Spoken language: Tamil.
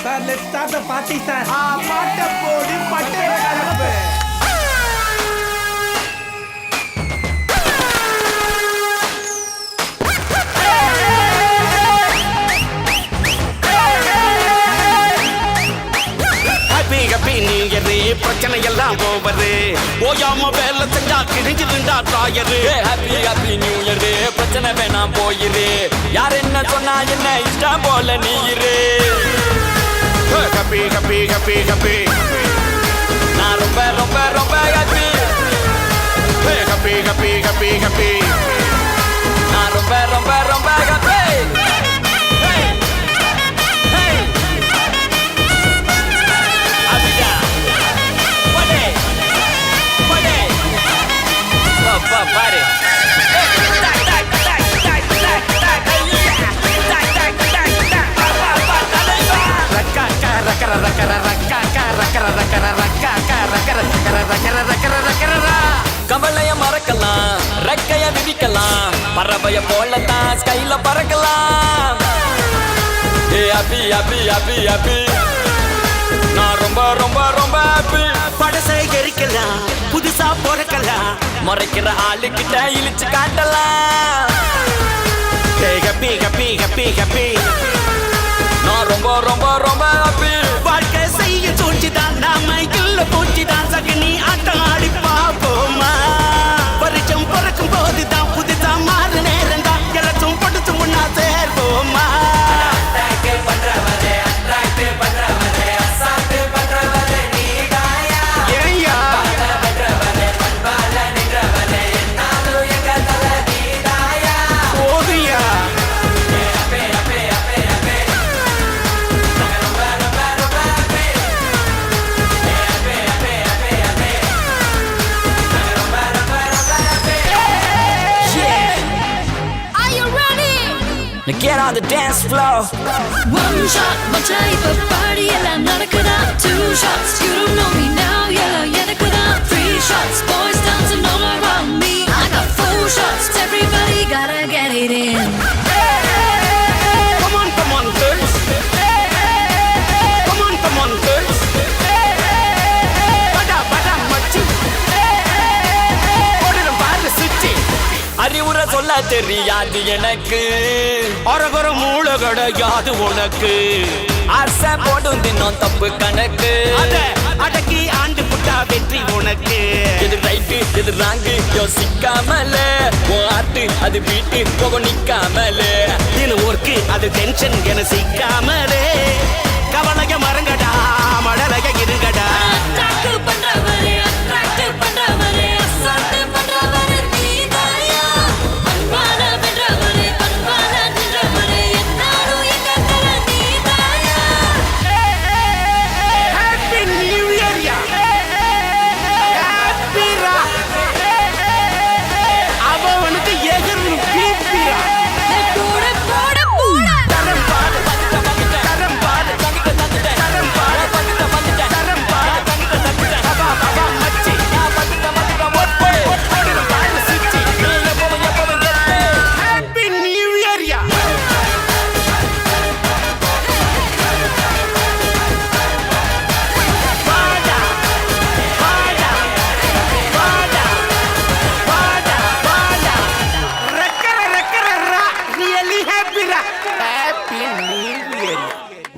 Sir, let's start the party, sir. பாட்ட போடு பட்டே கலப்பு. பிரச்சனை எல்லாம் ஓவரு ஓயாம வேலை செஞ்சா கிழிஞ்சிருந்தா drawer. Happy happy new year, பிரச்சனை வேணாம் போயிரு. யார் என்ன சொன்னா என்ன இஷ்டம் போல நீ இரு. ஹாப்பி ஹாப்பி ஹாப்பி ஹாப்பி நான் ரொம்ப ரொம்ப ரொம்ப happy. Happy happy happy happy நான் ரொம்ப ரொம்ப ரொம்ப ஹாப்பி. Party. கவலைய மறக்கலாம், ரெக்கைய விதிக்கலாம், பறவைய போலத்தான் ஸ்கைல பறக்கலாம். ஹாப்பி ஹாப்பி ஹாப்பி ஹாப்பி நான் ரொம்ப ரொம்ப ரொம்ப ஹாப்பி. படசை எரிக்கலாம், புதுசா பிறக்கலாம், மறைக்கிற ஆளுக்கிட்ட இழிச்சு காட்டலாம். ஹாப்பி ஹாப்பி ஹாப்பி ஹாப்பி நான் ரொம்ப ரொம்ப ரொம்ப ஹாப்பி. வாழ்க்கை செய்ய சூழ்ச்சிதான், நாம இல்ல பூச்சிதான், சகனி ஆட்டம் ஆடி பாப்போமா. வருஷம் பிறக்கும் போதுதான் புதுசா மாறு நேரம் தான், எல்லாச்சும் படுத்து ஒன்னா சேர்வோமா. Now get on the dance floor. One shot, one type of party, எல்லாம் நடக்குதா? Two shots, you don't know me now, எனக்குதா? Three shots, boys dancing all around me. I got four shots, everybody gotta get it in. Come on girls. Come on girls. படா மச்சி, ஓடிடும் பாரு சுச்சி. அறிவுரை சொல்ல தெரியாது எனக்கு, அரகர மூளை கிடையாது உனக்கு. ஆசை போடும் தினம் தப்பு கணக்கு. அத அடக்கி ஆண்டு புட்டா வெற்றி உனக்கு. எது ரைட்டு எது ராங்கு யோசிக்காமல, உன் ஆட்டு அது வீட்டு போக நிக்காமல. இது ஒர்க்கு அது டென்ஷன் என சிக்காமலே.